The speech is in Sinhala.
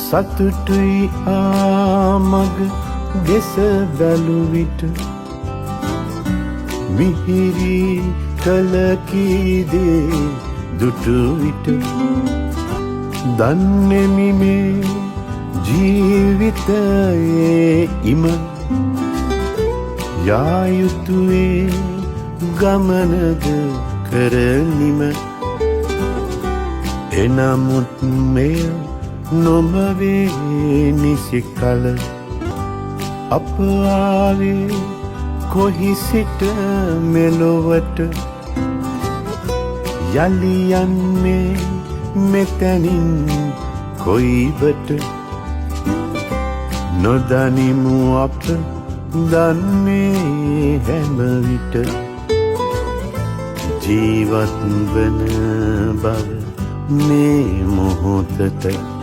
සතුටුයි ආමග දෙස බැලු විට මිහිරි කලකීදේ දුටු විට දන්නෙමි මේ ජීවිතයේ ඉම යායුතුයේ ගමනද කරනිම එනමුත් මෙය නොමවේ නිසි කල අප ආවේ කොහි සිට මෙලොවට යලි යන්නේ මෙතැනින් කොයිබට නොදනිමු අප දන්නේ හැම විට ජීවත් වන බව මේ මොහොතට